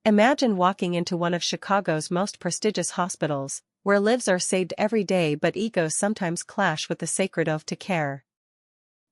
Imagine walking into one of Chicago's most prestigious hospitals, where lives are saved every day but egos sometimes clash with the sacred oath to care.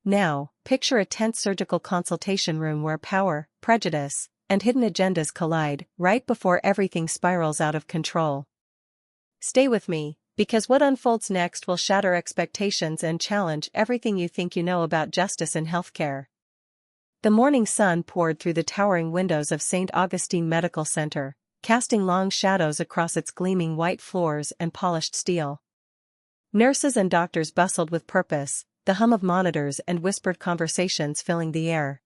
Now, picture a tense surgical consultation room where power, prejudice, and hidden agendas collide, right before everything spirals out of control. Stay with me, because what unfolds next will shatter expectations and challenge everything you think you know about justice in healthcare. The morning sun poured through the towering windows of St. Augustine Medical Center, casting long shadows across its gleaming white floors and polished steel. Nurses and doctors bustled with purpose, the hum of monitors and whispered conversations filling the air.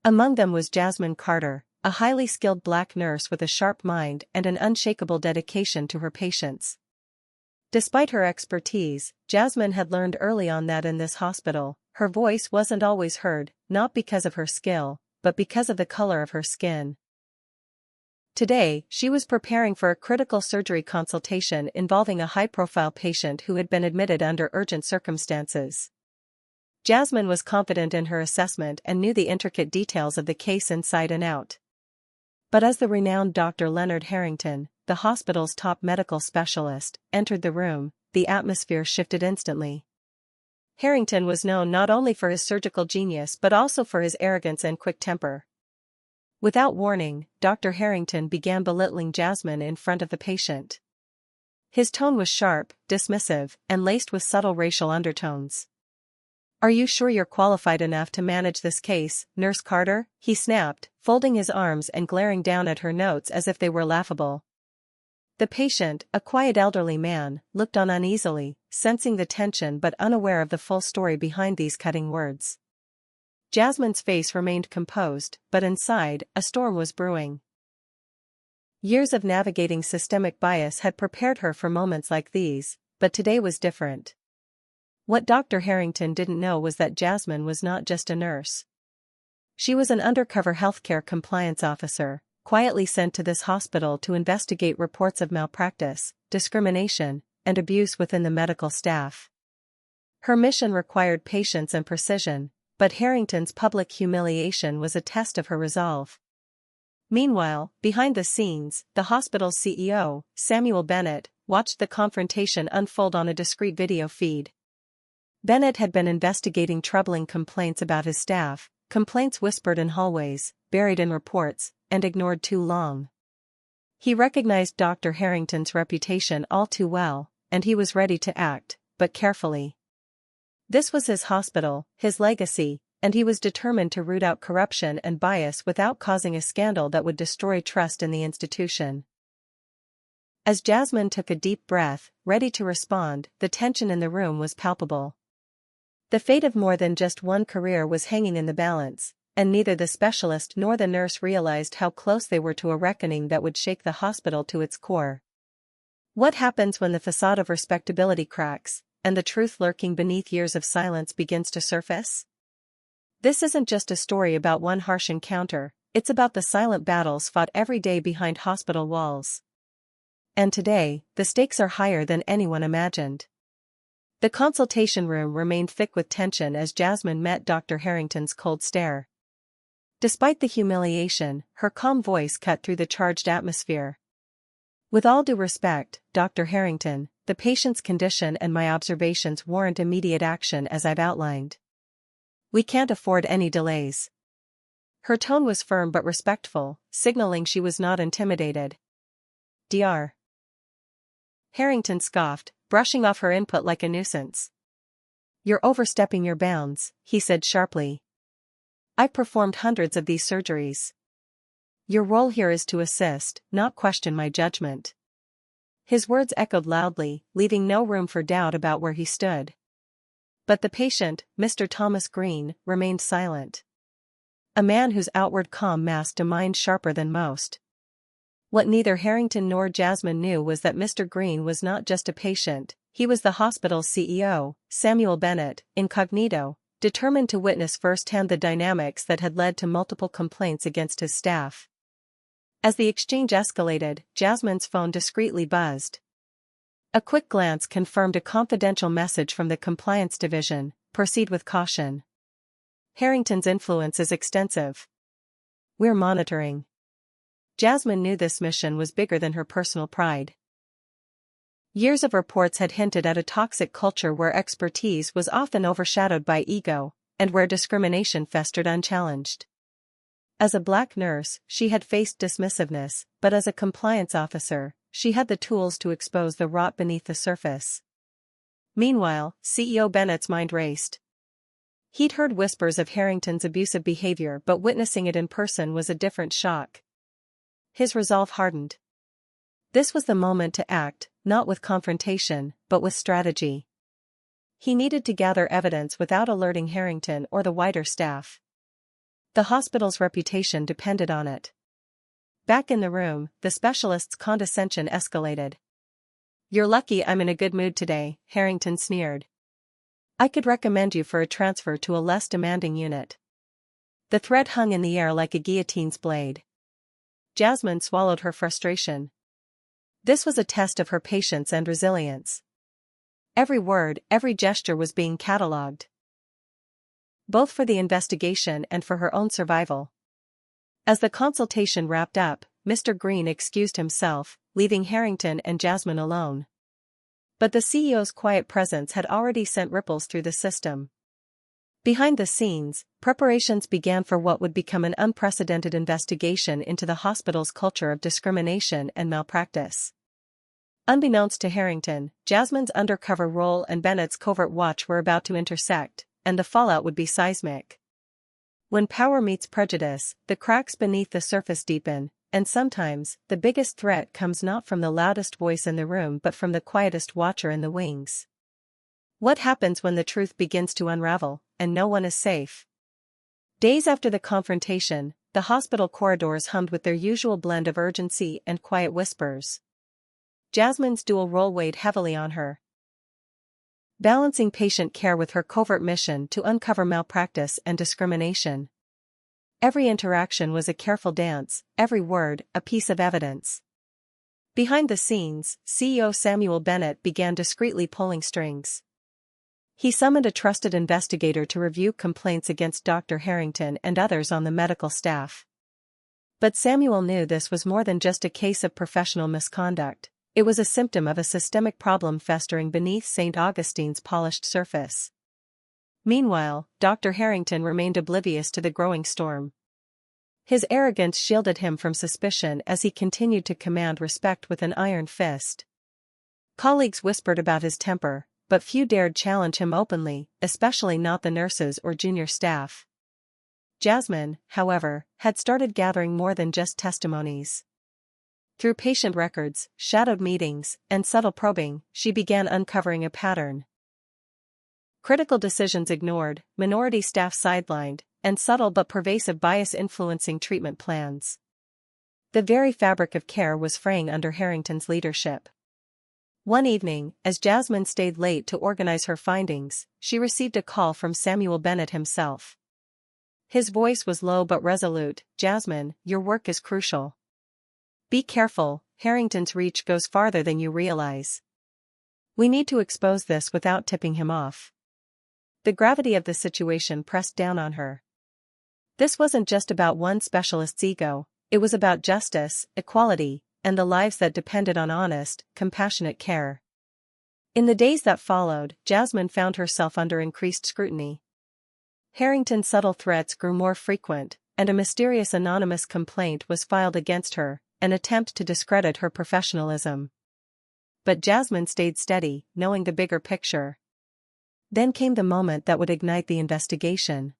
Among them was Jasmine Carter, a highly skilled black nurse with a sharp mind and an unshakable dedication to her patients. Despite her expertise, Jasmine had learned early on that in this hospital, her voice wasn't always heard, not because of her skill, but because of the color of her skin. Today, she was preparing for a critical surgery consultation involving a high-profile patient who had been admitted under urgent circumstances. Jasmine was confident in her assessment and knew the intricate details of the case inside and out. But as the renowned Dr. Leonard Harrington, the hospital's top medical specialist, entered the room, the atmosphere shifted instantly. Harrington was known not only for his surgical genius but also for his arrogance and quick temper. Without warning, Dr. Harrington began belittling Jasmine in front of the patient. His tone was sharp, dismissive, and laced with subtle racial undertones. "Are you sure you're qualified enough to manage this case, Nurse Carter?" he snapped, folding his arms and glaring down at her notes as if they were laughable. The patient, a quiet elderly man, looked on uneasily, sensing the tension but unaware of the full story behind these cutting words. Jasmine's face remained composed, but inside, a storm was brewing. Years of navigating systemic bias had prepared her for moments like these, but today was different. What Dr. Harrington didn't know was that Jasmine was not just a nurse. She was an undercover healthcare compliance officer, quietly sent to this hospital to investigate reports of malpractice, discrimination, and abuse within the medical staff. Her mission required patience and precision, but Harrington's public humiliation was a test of her resolve. Meanwhile, behind the scenes, the hospital's CEO, Samuel Bennett, watched the confrontation unfold on a discreet video feed. Bennett had been investigating troubling complaints about his staff, complaints whispered in hallways, buried in reports, and ignored too long. He recognized Dr. Harrington's reputation all too well, and he was ready to act, but carefully. This was his hospital, his legacy, and he was determined to root out corruption and bias without causing a scandal that would destroy trust in the institution. As Jasmine took a deep breath, ready to respond, the tension in the room was palpable. The fate of more than just one career was hanging in the balance, and neither the specialist nor the nurse realized how close they were to a reckoning that would shake the hospital to its core. What happens when the facade of respectability cracks, and the truth lurking beneath years of silence begins to surface? This isn't just a story about one harsh encounter, it's about the silent battles fought every day behind hospital walls. And today, the stakes are higher than anyone imagined. The consultation room remained thick with tension as Jasmine met Dr. Harrington's cold stare. Despite the humiliation, her calm voice cut through the charged atmosphere. "With all due respect, Dr. Harrington, the patient's condition and my observations warrant immediate action as I've outlined. We can't afford any delays." Her tone was firm but respectful, signaling she was not intimidated. "Dr. Harrington scoffed, brushing off her input like a nuisance. "You're overstepping your bounds," he said sharply. "I've performed hundreds of these surgeries. Your role here is to assist, not question my judgment." His words echoed loudly, leaving no room for doubt about where he stood. But the patient, Mr. Thomas Green, remained silent. A man whose outward calm masked a mind sharper than most. What neither Harrington nor Jasmine knew was that Mr. Green was not just a patient, he was the hospital's CEO, Samuel Bennett, incognito, determined to witness firsthand the dynamics that had led to multiple complaints against his staff. As the exchange escalated, Jasmine's phone discreetly buzzed. A quick glance confirmed a confidential message from the compliance division: "Proceed with caution. Harrington's influence is extensive. We're monitoring." Jasmine knew this mission was bigger than her personal pride. Years of reports had hinted at a toxic culture where expertise was often overshadowed by ego, and where discrimination festered unchallenged. As a black nurse, she had faced dismissiveness, but as a compliance officer, she had the tools to expose the rot beneath the surface. Meanwhile, CEO Bennett's mind raced. He'd heard whispers of Harrington's abusive behavior, but witnessing it in person was a different shock. His resolve hardened. This was the moment to act, not with confrontation, but with strategy. He needed to gather evidence without alerting Harrington or the wider staff. The hospital's reputation depended on it. Back in the room, the specialist's condescension escalated. "You're lucky I'm in a good mood today," Harrington sneered. "I could recommend you for a transfer to a less demanding unit." The threat hung in the air like a guillotine's blade. Jasmine swallowed her frustration. This was a test of her patience and resilience. Every word, every gesture was being catalogued. Both for the investigation and for her own survival. As the consultation wrapped up, Mr. Green excused himself, leaving Harrington and Jasmine alone. But the CEO's quiet presence had already sent ripples through the system. Behind the scenes, preparations began for what would become an unprecedented investigation into the hospital's culture of discrimination and malpractice. Unbeknownst to Harrington, Jasmine's undercover role and Bennett's covert watch were about to intersect, and the fallout would be seismic. When power meets prejudice, the cracks beneath the surface deepen, and sometimes, the biggest threat comes not from the loudest voice in the room but from the quietest watcher in the wings. What happens when the truth begins to unravel, and no one is safe? Days after the confrontation, the hospital corridors hummed with their usual blend of urgency and quiet whispers. Jasmine's dual role weighed heavily on her. Balancing patient care with her covert mission to uncover malpractice and discrimination. Every interaction was a careful dance, every word, a piece of evidence. Behind the scenes, CEO Samuel Bennett began discreetly pulling strings. He summoned a trusted investigator to review complaints against Dr. Harrington and others on the medical staff. But Samuel knew this was more than just a case of professional misconduct. It was a symptom of a systemic problem festering beneath St. Augustine's polished surface. Meanwhile, Dr. Harrington remained oblivious to the growing storm. His arrogance shielded him from suspicion as he continued to command respect with an iron fist. Colleagues whispered about his temper, but few dared challenge him openly, especially not the nurses or junior staff. Jasmine, however, had started gathering more than just testimonies. Through patient records, shadowed meetings, and subtle probing, she began uncovering a pattern. Critical decisions ignored, minority staff sidelined, and subtle but pervasive bias influencing treatment plans. The very fabric of care was fraying under Harrington's leadership. One evening, as Jasmine stayed late to organize her findings, she received a call from Samuel Bennett himself. His voice was low but resolute. "Jasmine, your work is crucial. Be careful, Harrington's reach goes farther than you realize. We need to expose this without tipping him off." The gravity of the situation pressed down on her. This wasn't just about one specialist's ego, it was about justice, equality, and the lives that depended on honest, compassionate care. In the days that followed, Jasmine found herself under increased scrutiny. Harrington's subtle threats grew more frequent, and a mysterious anonymous complaint was filed against her, an attempt to discredit her professionalism. But Jasmine stayed steady, knowing the bigger picture. Then came the moment that would ignite the investigation.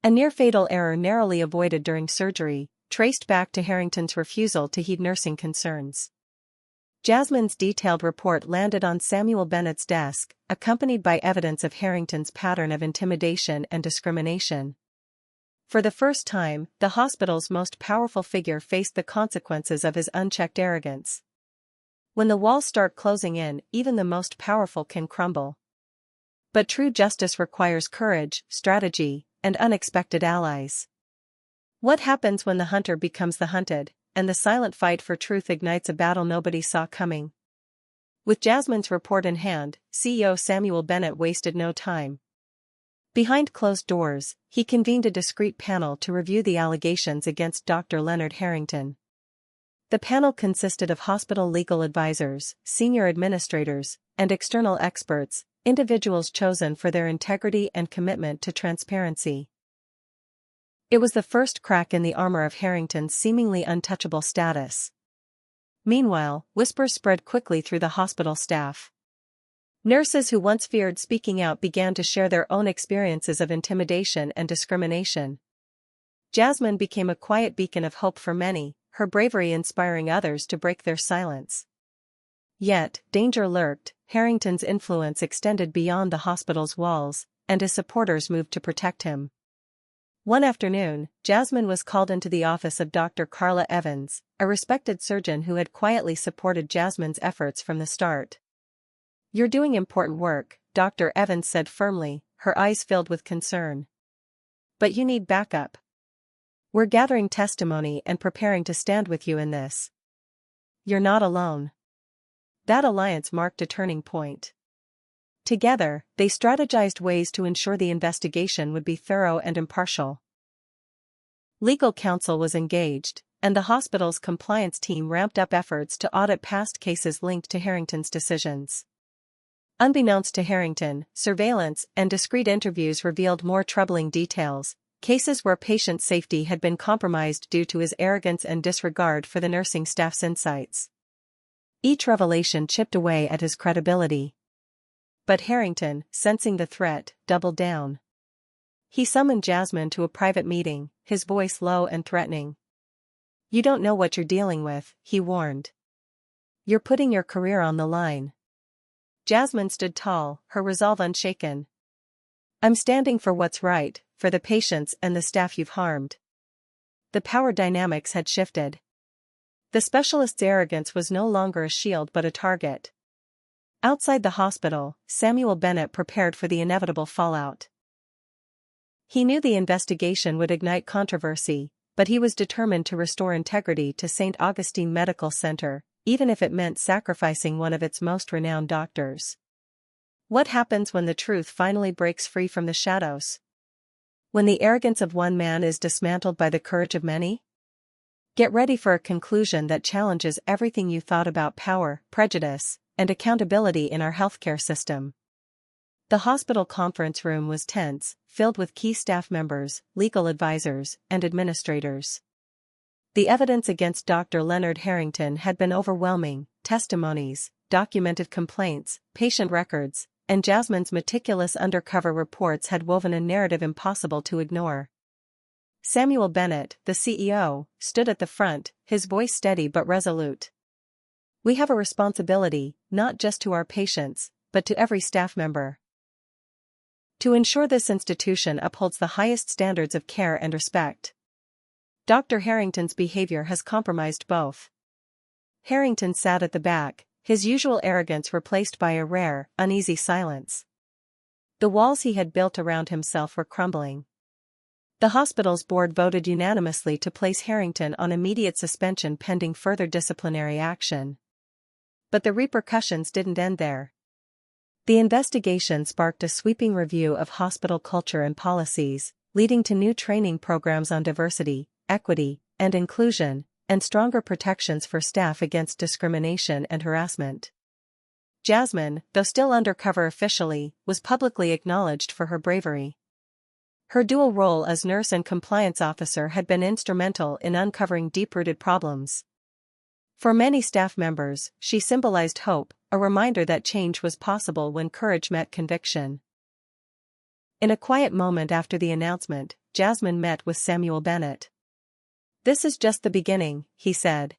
A near-fatal error narrowly avoided during surgery, traced back to Harrington's refusal to heed nursing concerns. Jasmine's detailed report landed on Samuel Bennett's desk, accompanied by evidence of Harrington's pattern of intimidation and discrimination. For the first time, the hospital's most powerful figure faced the consequences of his unchecked arrogance. When the walls start closing in, even the most powerful can crumble. But true justice requires courage, strategy, and unexpected allies. What happens when the hunter becomes the hunted, and the silent fight for truth ignites a battle nobody saw coming? With Jasmine's report in hand, CEO Samuel Bennett wasted no time. Behind closed doors, he convened a discreet panel to review the allegations against Dr. Leonard Harrington. The panel consisted of hospital legal advisors, senior administrators, and external experts, individuals chosen for their integrity and commitment to transparency. It was the first crack in the armor of Harrington's seemingly untouchable status. Meanwhile, whispers spread quickly through the hospital staff. Nurses who once feared speaking out began to share their own experiences of intimidation and discrimination. Jasmine became a quiet beacon of hope for many, her bravery inspiring others to break their silence. Yet, danger lurked. Harrington's influence extended beyond the hospital's walls, and his supporters moved to protect him. One afternoon, Jasmine was called into the office of Dr. Carla Evans, a respected surgeon who had quietly supported Jasmine's efforts from the start. "You're doing important work," Dr. Evans said firmly, her eyes filled with concern. "But you need backup. We're gathering testimony and preparing to stand with you in this. You're not alone." That alliance marked a turning point. Together, they strategized ways to ensure the investigation would be thorough and impartial. Legal counsel was engaged, and the hospital's compliance team ramped up efforts to audit past cases linked to Harrington's decisions. Unbeknownst to Harrington, surveillance and discreet interviews revealed more troubling details, cases where patient safety had been compromised due to his arrogance and disregard for the nursing staff's insights. Each revelation chipped away at his credibility. But Harrington, sensing the threat, doubled down. He summoned Jasmine to a private meeting, his voice low and threatening. "You don't know what you're dealing with," he warned. "You're putting your career on the line." Jasmine stood tall, her resolve unshaken. "I'm standing for what's right, for the patients and the staff you've harmed." The power dynamics had shifted. The specialist's arrogance was no longer a shield but a target. Outside the hospital, Samuel Bennett prepared for the inevitable fallout. He knew the investigation would ignite controversy, but he was determined to restore integrity to St. Augustine Medical Center, even if it meant sacrificing one of its most renowned doctors. What happens when the truth finally breaks free from the shadows? When the arrogance of one man is dismantled by the courage of many? Get ready for a conclusion that challenges everything you thought about power, prejudice, and accountability in our healthcare system. The hospital conference room was tense, filled with key staff members, legal advisors, and administrators. The evidence against Dr. Leonard Harrington had been overwhelming: testimonies, documented complaints, patient records, and Jasmine's meticulous undercover reports had woven a narrative impossible to ignore. Samuel Bennett, the CEO, stood at the front, his voice steady but resolute. "We have a responsibility, not just to our patients, but to every staff member, to ensure this institution upholds the highest standards of care and respect. Dr. Harrington's behavior has compromised both." Harrington sat at the back, his usual arrogance replaced by a rare, uneasy silence. The walls he had built around himself were crumbling. The hospital's board voted unanimously to place Harrington on immediate suspension pending further disciplinary action. But the repercussions didn't end there. The investigation sparked a sweeping review of hospital culture and policies, leading to new training programs on diversity, equity, and inclusion, and stronger protections for staff against discrimination and harassment. Jasmine, though still undercover officially, was publicly acknowledged for her bravery. Her dual role as nurse and compliance officer had been instrumental in uncovering deep-rooted problems. For many staff members, she symbolized hope, a reminder that change was possible when courage met conviction. In a quiet moment after the announcement, Jasmine met with Samuel Bennett. "This is just the beginning," he said.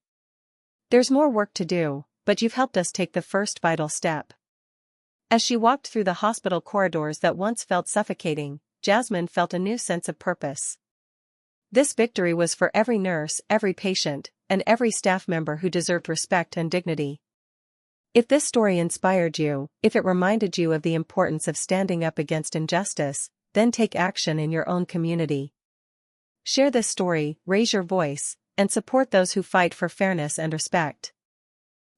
"There's more work to do, but you've helped us take the first vital step." As she walked through the hospital corridors that once felt suffocating, Jasmine felt a new sense of purpose. This victory was for every nurse, every patient, and every staff member who deserved respect and dignity. If this story inspired you, if it reminded you of the importance of standing up against injustice, then take action in your own community. Share this story, raise your voice, and support those who fight for fairness and respect.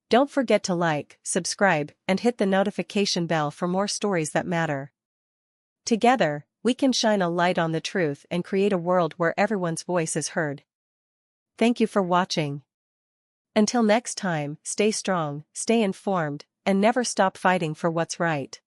Don't forget to like, subscribe, and hit the notification bell for more stories that matter. Together, we can shine a light on the truth and create a world where everyone's voice is heard. Thank you for watching. Until next time, stay strong, stay informed, and never stop fighting for what's right.